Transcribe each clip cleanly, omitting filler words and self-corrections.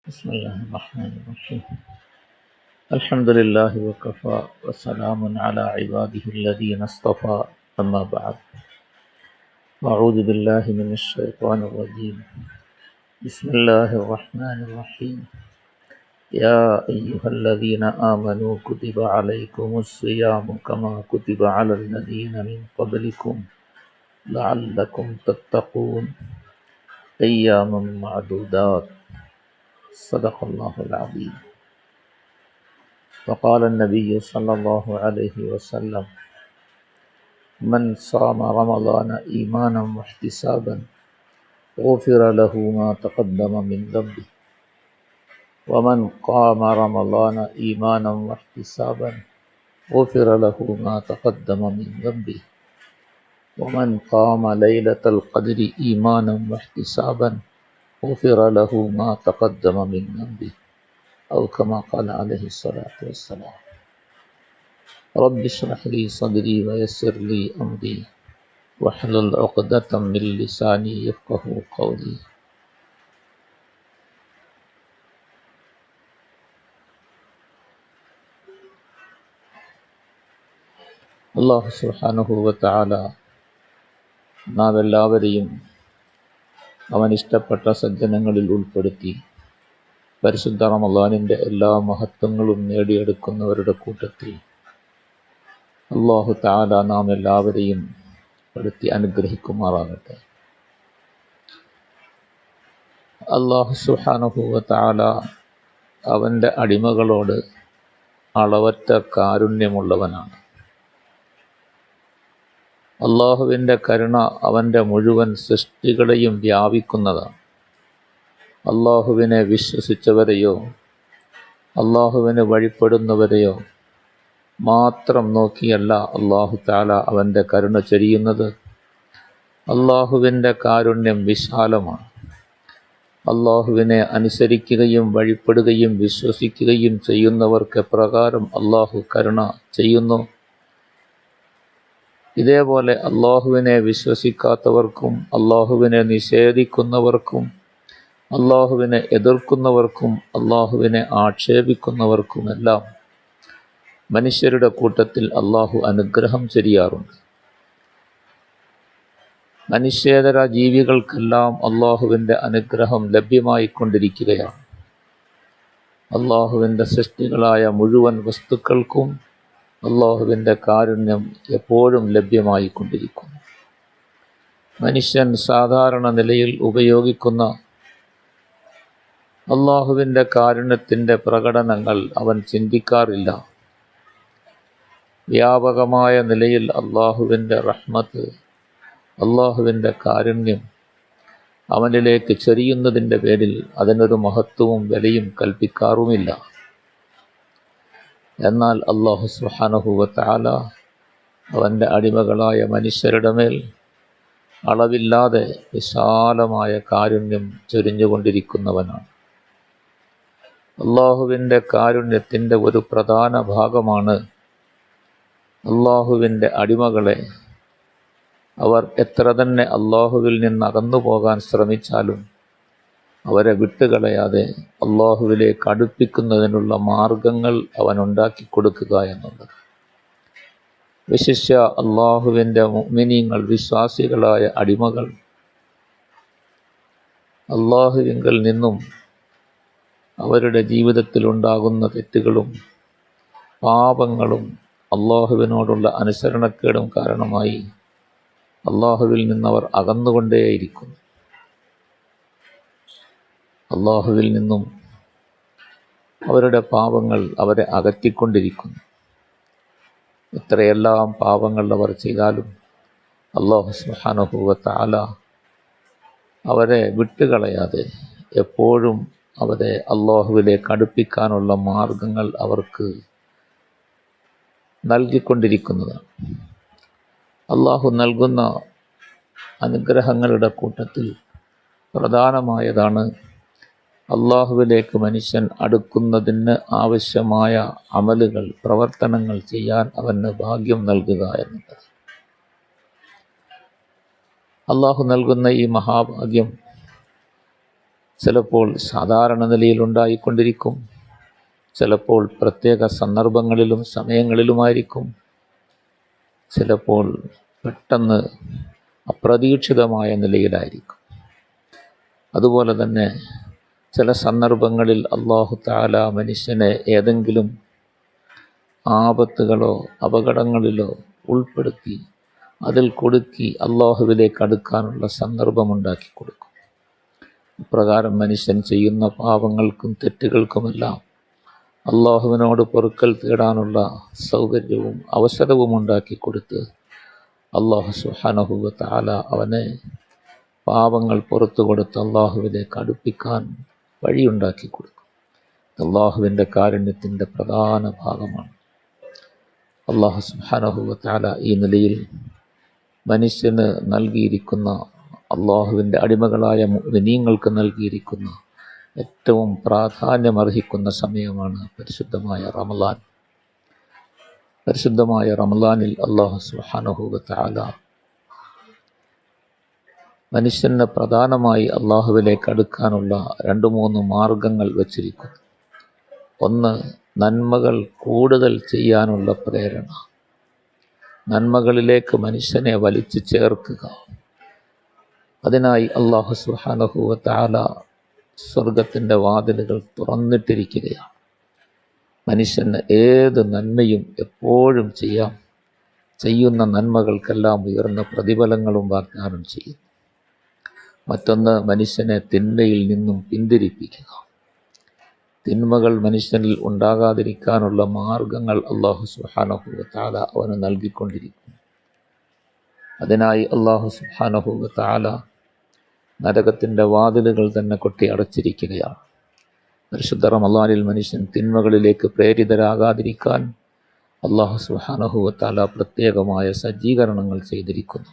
بسم الله الرحمن الرحيم. الحمد لله وكفى وسلام على عباده الذين اصطفى. أما بعد، أعوذ بالله من الشيطان الرجيم. بسم الله الرحمن الرحيم. يا أيها الذين آمنوا كتب عليكم الصيام كما كتب على الذين من قبلكم لعلكم تتقون أياما معدودات. صدق الله العظيم. وقال النبي صلى الله عليه وسلم: من صام رمضان إيمانا واحتسابا غفر له ما تقدم من ذنبه ومن قام رمضان إيمانا واحتسابا غفر له ما تقدم من ذنبه ومن قام ليلة القدر إيمانا واحتسابا غفر له ما تقدم من ذنبه أو كما قال عليه الصلاة والسلام. رب اشرح لي صدري ويسر لي أمري واحلل عقدة من لساني يفقه قولي. അല്ലാഹു സുബ്ഹാനഹു വ തആല നാം എല്ലാവരെയും അവൻ ഇഷ്ടപ്പെട്ട സജ്ജനങ്ങളിൽ ഉൾപ്പെടുത്തി പരിശുദ്ധ റമളാനിൻ്റെ എല്ലാ മഹത്വങ്ങളും നേടിയെടുക്കുന്നവരുടെ കൂട്ടത്തിൽ അല്ലാഹു തആല നാം എല്ലാവരെയും പെടുത്തി അനുഗ്രഹിക്കുമാറാകട്ടെ. അല്ലാഹു സുബ്ഹാനഹു വ തആല അവൻ്റെ അടിമകളോട് അളവറ്റ കാരുണ്യമുള്ളവനാണ്. അള്ളാഹുവിൻ്റെ കരുണ അവൻ്റെ മുഴുവൻ സൃഷ്ടികളെയും വ്യാപിക്കുന്നതാണ്. അള്ളാഹുവിനെ വിശ്വസിച്ചവരെയോ അള്ളാഹുവിന് വഴിപ്പെടുന്നവരെയോ മാത്രം നോക്കിയല്ല അള്ളാഹു തആല അവൻ്റെ കരുണ ചൊരിയുന്നത്. അള്ളാഹുവിൻ്റെ കാരുണ്യം വിശാലമാണ്. അള്ളാഹുവിനെ അനുസരിക്കുകയും വഴിപ്പെടുകയും വിശ്വസിക്കുകയും ചെയ്യുന്നവർക്ക് എപ്രകാരം അള്ളാഹു കരുണ ചെയ്യുന്നു, ഇതേപോലെ അള്ളാഹുവിനെ വിശ്വസിക്കാത്തവർക്കും അള്ളാഹുവിനെ നിഷേധിക്കുന്നവർക്കും അള്ളാഹുവിനെ എതിർക്കുന്നവർക്കും അള്ളാഹുവിനെ ആക്ഷേപിക്കുന്നവർക്കുമെല്ലാം മനുഷ്യരുടെ കൂട്ടത്തിൽ അള്ളാഹു അനുഗ്രഹം ചൊരിയാറുണ്ട്. മനുഷ്യേതര ജീവികൾക്കെല്ലാം അള്ളാഹുവിൻ്റെ അനുഗ്രഹം ലഭ്യമായിക്കൊണ്ടിരിക്കുകയാണ്. അള്ളാഹുവിൻ്റെ സൃഷ്ടികളായ മുഴുവൻ വസ്തുക്കൾക്കും അള്ളാഹുവിൻ്റെ കാരുണ്യം എപ്പോഴും ലഭ്യമായിക്കൊണ്ടിരിക്കുന്നു. മനുഷ്യൻ സാധാരണ നിലയിൽ ഉപയോഗിക്കുന്ന അള്ളാഹുവിൻ്റെ കാരുണ്യത്തിൻ്റെ പ്രകടനങ്ങൾ അവൻ ചിന്തിക്കാറില്ല. വ്യാപകമായ നിലയിൽ അള്ളാഹുവിൻ്റെ റഹ്മത്ത്, അള്ളാഹുവിൻ്റെ കാരുണ്യം അവനിലേക്ക് ചൊരിയുന്നതിൻ്റെ പേരിൽ അതിനൊരു മഹത്വവും വിലയും കൽപ്പിക്കാറുമില്ല. എന്നാൽ അല്ലാഹു സുബ്ഹാനഹു വ തആല അവൻ്റെ അടിമകളായ മനുഷ്യരുടെ മേൽ അളവില്ലാതെ വിശാലമായ കാരുണ്യം ചൊരിഞ്ഞുകൊണ്ടിരിക്കുന്നവനാണ്. അള്ളാഹുവിൻ്റെ കാരുണ്യത്തിൻ്റെ ഒരു പ്രധാന ഭാഗമാണ് അള്ളാഹുവിൻ്റെ അടിമകളെ അവർ എത്ര തന്നെ അള്ളാഹുവിൽ നിന്ന് അകന്നു പോകാൻ ശ്രമിച്ചാലും അവരെ വിട്ടുകളയാതെ അള്ളാഹുവിലേക്ക് അടുപ്പിക്കുന്നതിനുള്ള മാർഗങ്ങൾ അവൻ ഉണ്ടാക്കി കൊടുക്കുക എന്നുള്ളത്. വിശിഷ്യ അള്ളാഹുവിൻ്റെ മുഅ്മിനീങ്ങൾ, വിശ്വാസികളായ അടിമകൾ അള്ളാഹുവിങ്കൽ നിന്നും അവരുടെ ജീവിതത്തിലുണ്ടാകുന്ന തെറ്റുകളും പാപങ്ങളും അള്ളാഹുവിനോടുള്ള അനുസരണക്കേടും കാരണമായി അള്ളാഹുവിൽ നിന്നവർ അകന്നുകൊണ്ടേയിരിക്കുന്നു. അള്ളാഹുവിൽ നിന്നും അവരുടെ പാപങ്ങൾ അവരെ അകറ്റിക്കൊണ്ടിരിക്കുന്നു. എത്രയെല്ലാം പാപങ്ങൾ അവർ ചെയ്താലും അല്ലാഹു സുബ്ഹാനഹു വ തആല അവരെ വിട്ടുകളയാതെ എപ്പോഴും അവരെ അള്ളാഹുവിലേക്ക് അടുപ്പിക്കാനുള്ള മാർഗങ്ങൾ അവർക്ക് നൽകിക്കൊണ്ടിരിക്കുന്നതാണ്. അള്ളാഹു നൽകുന്ന അനുഗ്രഹങ്ങളുടെ കൂട്ടത്തിൽ പ്രധാനമായതാണ് അള്ളാഹുവിലേക്ക് മനുഷ്യൻ അടുക്കുന്നതിന് ആവശ്യമായ അമലുകൾ, പ്രവർത്തനങ്ങൾ ചെയ്യാൻ അവന് ഭാഗ്യം നൽകുക എന്നുള്ളത്. അള്ളാഹു നൽകുന്ന ഈ മഹാഭാഗ്യം ചിലപ്പോൾ സാധാരണ നിലയിലുണ്ടായിക്കൊണ്ടിരിക്കും, ചിലപ്പോൾ പ്രത്യേക സന്ദർഭങ്ങളിലും സമയങ്ങളിലുമായിരിക്കും, ചിലപ്പോൾ പെട്ടെന്ന് അപ്രതീക്ഷിതമായ നിലയിലായിരിക്കും. അതുപോലെ തന്നെ ചില സന്ദർഭങ്ങളിൽ അല്ലാഹു തആല മനുഷ്യനെ ഏതെങ്കിലും ആപത്തുകളോ അപകടങ്ങളിലോ ഉൾപ്പെടുത്തി അതിൽ കുടുക്കി അല്ലാഹുവിലേക്ക് അടുക്കാനുള്ള സന്ദർഭമുണ്ടാക്കി കൊടുക്കും. ഇപ്രകാരം മനുഷ്യൻ ചെയ്യുന്ന പാപങ്ങൾക്കും തെറ്റുകൾക്കുമെല്ലാം അല്ലാഹുവിനോട് പൊറുക്കൽ തേടാനുള്ള സൗകര്യവും അവസരവും ഉണ്ടാക്കി കൊടുത്ത് അല്ലാഹു സുബ്ഹാനഹു വ തആല അവനെ പാപങ്ങൾ പുറത്തു കൊടുത്ത് അല്ലാഹുവിലേക്ക് അടുപ്പിക്കാൻ വഴിയുണ്ടാക്കി കൊടുക്കും. അല്ലാഹുവിൻ്റെ കാരുണ്യത്തിൻ്റെ പ്രധാന ഭാഗമാണ്. അല്ലാഹു സുബ്ഹാനഹു വ തആല ഈ നിലയിൽ മനുഷ്യന് നൽകിയിരിക്കുന്ന, അല്ലാഹുവിൻ്റെ അടിമകളായ മുഅ്മിനീങ്ങൾക്ക് നൽകിയിരിക്കുന്ന ഏറ്റവും പ്രാധാന്യമർഹിക്കുന്ന സമയമാണ് പരിശുദ്ധമായ റമളാൻ. പരിശുദ്ധമായ റമളാനിൽ അല്ലാഹു സുബ്ഹാനഹു വ തആല മനുഷ്യന് പ്രധാനമായി അല്ലാഹുവിലേക്ക് അടുക്കാനുള്ള 2-3 മാർഗങ്ങൾ വച്ചിരിക്കുന്നു. ഒന്ന്, നന്മകൾ കൂടുതൽ ചെയ്യാനുള്ള പ്രേരണ, നന്മകളിലേക്ക് മനുഷ്യനെ വലിച്ചു ചേർക്കുക. അതിനായി അല്ലാഹു സുബ്ഹാനഹു വ തആല സ്വർഗത്തിൻ്റെ വാതിലുകൾ തുറന്നിട്ടിരിക്കുകയാണ്. മനുഷ്യന് ഏത് നന്മയും എപ്പോഴും ചെയ്യാം. ചെയ്യുന്ന നന്മകൾക്കെല്ലാം ഉയർന്ന പ്രതിഫലങ്ങളും വാഗ്ദാനം ചെയ്യും. മറ്റൊന്ന്, മനുഷ്യനെ തിന്മയിൽ നിന്നും പിന്തിരിപ്പിക്കുക. തിന്മകൾ മനുഷ്യനിൽ ഉണ്ടാകാതിരിക്കാനുള്ള മാർഗങ്ങൾ അല്ലാഹു സുബ്ഹാനഹു വ തആല അവന് നൽകിക്കൊണ്ടിരിക്കും. അതിനായി അല്ലാഹു സുബ്ഹാനഹു വ തആല നരകത്തിൻ്റെ വാതിലുകൾ തന്നെ കൊട്ടി അടച്ചിരിക്കുകയാണ്. പരിശുദ്ധ റമളാനിൽ മനുഷ്യൻ തിന്മകളിലേക്ക് പ്രേരിതരാകാതിരിക്കാൻ അല്ലാഹു സുബ്ഹാനഹു വ തആല പ്രത്യേകമായ സജ്ജീകരണങ്ങൾ ചെയ്തിരിക്കുന്നു.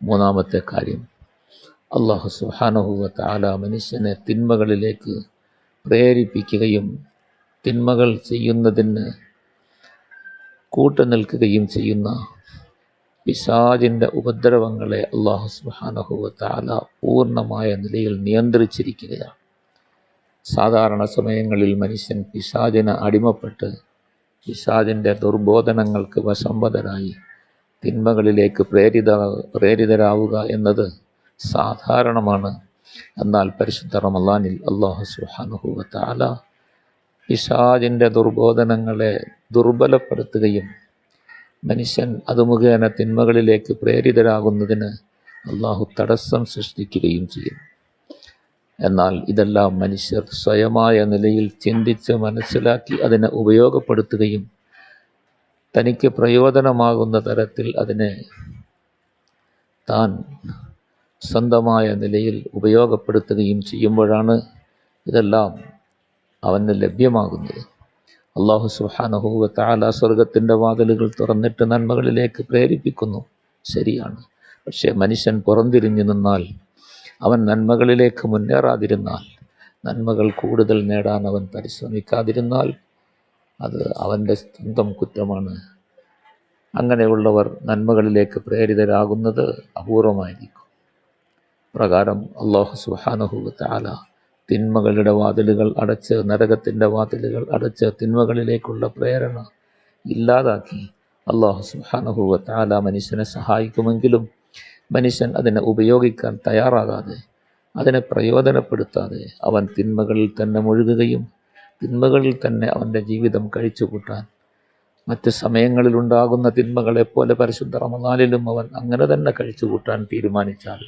മൂന്നാമത്തെ കാര്യം, അല്ലാഹു സുബ്ഹാനഹു വ തആല മനുഷ്യനെ തിന്മകളിലേക്ക് പ്രേരിപ്പിക്കുകയും തിന്മകൾ ചെയ്യുന്നതിന് കൂട്ടുനിൽക്കുകയും ചെയ്യുന്ന പിശാചിൻ്റെ ഉപദ്രവങ്ങളെ അല്ലാഹു സുബ്ഹാനഹു വ തആല പൂർണ്ണമായ നിലയിൽ നിയന്ത്രിച്ചിരിക്കുകയാണ്. സാധാരണ സമയങ്ങളിൽ മനുഷ്യൻ പിശാചിന് അടിമപ്പെട്ട് പിശാചിൻ്റെ ദുർബോധനങ്ങൾക്ക് വശംവദരായി തിന്മകളിലേക്ക് പ്രേരിതരാവുക എന്നത് സാധാരണമാണ്. എന്നാൽ പരിശുദ്ധ റമളാനിൽ അല്ലാഹു സുബ്ഹാനഹു വ തആല പിശാചിൻ്റെ ദുർബോധനങ്ങളെ ദുർബലപ്പെടുത്തുകയും മനുഷ്യൻ അത് മുഖേന തിന്മകളിലേക്ക് പ്രേരിതരാകുന്നതിന് അല്ലാഹു തടസ്സം സൃഷ്ടിക്കുകയും ചെയ്യും. എന്നാൽ ഇതെല്ലാം മനുഷ്യർ സ്വയമായ നിലയിൽ ചിന്തിച്ച് മനസ്സിലാക്കി അതിനെ ഉപയോഗപ്പെടുത്തുകയും തനിക്ക് പ്രയോജനമാകുന്ന തരത്തിൽ അതിനെ താൻ സ്വന്തമായ നിലയിൽ ഉപയോഗപ്പെടുത്തുകയും ചെയ്യുമ്പോഴാണ് ഇതെല്ലാം അവന് ലഭ്യമാകുന്നത്. അല്ലാഹു സുബ്ഹാനഹു വ തആല സ്വർഗത്തിൻ്റെ വാതിലുകൾ തുറന്നിട്ട് നന്മകളിലേക്ക് പ്രേരിപ്പിക്കുന്നു, ശരിയാണ്. പക്ഷേ മനുഷ്യൻ പുറംതിരിഞ്ഞു നിന്നാൽ, അവൻ നന്മകളിലേക്ക് മുന്നേറാതിരുന്നാൽ, നന്മകൾ കൂടുതൽ നേടാൻ അവൻ പരിശ്രമിക്കാതിരുന്നാൽ അത് അവൻ്റെ സ്വന്തം കുറ്റമാണ്. അങ്ങനെയുള്ളവർ നന്മകളിലേക്ക് പ്രേരിതരാകുന്നത് അപൂർവമായിരിക്കും. പ്രകാരം അല്ലാഹു സുബ്ഹാനഹു വ തആല തിന്മകളുടെ വാതിലുകൾ അടച്ച്, നരകത്തിൻ്റെ വാതിലുകൾ അടച്ച് തിന്മകളിലേക്കുള്ള പ്രേരണ ഇല്ലാതാക്കി അല്ലാഹു സുബ്ഹാനഹു വ തആല മനുഷ്യനെ സഹായിക്കുമെങ്കിലും മനുഷ്യൻ അതിനെ ഉപയോഗിക്കാൻ തയ്യാറാകാതെ, അതിനെ പ്രയോജനപ്പെടുത്താതെ അവൻ തിന്മകളിൽ തന്നെ മുഴുകുകയും തിന്മകളിൽ തന്നെ അവൻ്റെ ജീവിതം കഴിച്ചുകൂട്ടാൻ, മറ്റ് സമയങ്ങളിലുണ്ടാകുന്ന തിന്മകളെപ്പോലെ പരിശുദ്ധ റമളാനിലും അവൻ അങ്ങനെ തന്നെ കഴിച്ചുകൂട്ടാൻ തീരുമാനിച്ചാൽ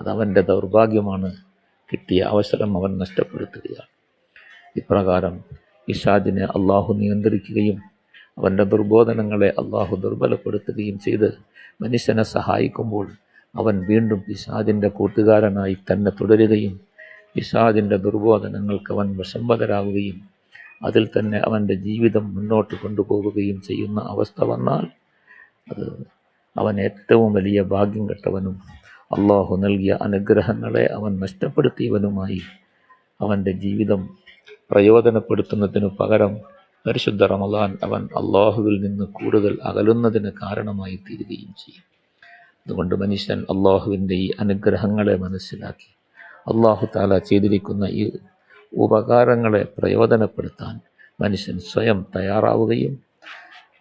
അതവൻ്റെ ദൗർഭാഗ്യമാണ്. കിട്ടിയ അവസരം അവൻ നഷ്ടപ്പെടുത്തുകയാണ്. ഇപ്രകാരം പിശാചിനെ അല്ലാഹു നിയന്ത്രിക്കുകയും അവൻ്റെ ദുർബോധനങ്ങളെ അല്ലാഹു ദുർബലപ്പെടുത്തുകയും ചെയ്ത് മനുഷ്യനെ സഹായിക്കുമ്പോൾ അവൻ വീണ്ടും പിശാചിൻ്റെ കൂട്ടുകാരനായി തന്നെ തുടരുകയും പിശാചിൻ്റെ ദുർബോധനങ്ങൾക്ക് അവൻ വശംവദരാകുകയും അതിൽ തന്നെ അവൻ്റെ ജീവിതം മുന്നോട്ട് കൊണ്ടുപോവുകയും ചെയ്യുന്ന അവസ്ഥ വന്നാൽ അത് അവൻ ഏറ്റവും വലിയ ഭാഗ്യം കെട്ടവനും അല്ലാഹു നൽകിയ അനുഗ്രഹങ്ങളെ അവൻ നഷ്ടപ്പെടുത്തിയവനുമായി അവൻ്റെ ജീവിതം പ്രയോജനപ്പെടുത്തുന്നതിനു പകരം പരിശുദ്ധ റമളാൻ അവൻ അല്ലാഹുവിൽ നിന്ന് കൂടുതൽ അകലുന്നതിന് കാരണമായി തീരുകയും ചെയ്യും. അതുകൊണ്ട് മനുഷ്യൻ അല്ലാഹുവിൻ്റെ ഈ അനുഗ്രഹങ്ങളെ മനസ്സിലാക്കി അള്ളാഹു താല ചെയ്തിരിക്കുന്ന ഈ ഉപകാരങ്ങളെ പ്രയോജനപ്പെടുത്താൻ മനുഷ്യൻ സ്വയം തയ്യാറാവുകയും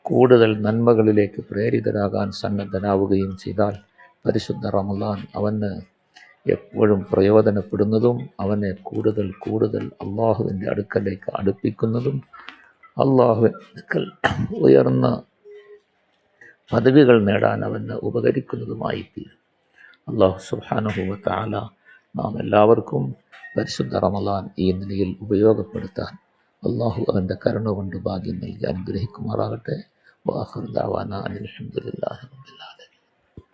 കൂടുതൽ നന്മകളിലേക്ക് പ്രേരിതരാകാൻ സന്നദ്ധനാവുകയും ചെയ്താൽ പരിശുദ്ധ റമളാൻ അവന് എപ്പോഴും പ്രയോജനപ്പെടുന്നതും അവനെ കൂടുതൽ കൂടുതൽ അള്ളാഹുവിൻ്റെ അടുക്കലേക്ക് അടുപ്പിക്കുന്നതും അള്ളാഹുവിൻ്റെ അടുക്കൽ ഉയർന്ന പദവികൾ നേടാൻ അവന് ഉപകരിക്കുന്നതുമായി തീരും. അള്ളാഹു സുബ്ഹാനഹു വ തആല നാം എല്ലാവർക്കും പരിശുദ്ധ റമളാൻ ഈ നിലയിൽ ഉപയോഗപ്പെടുത്താൻ അള്ളാഹു അവൻ്റെ കരുണ കൊണ്ട് ഭാഗ്യം നൽകി അനുഗ്രഹിക്കുമാറാകട്ടെ. വആഖിറു ദഅവാനാ അനിൽ ഹംദുലില്ലാഹി റബ്ബിൽ ആലമീൻ.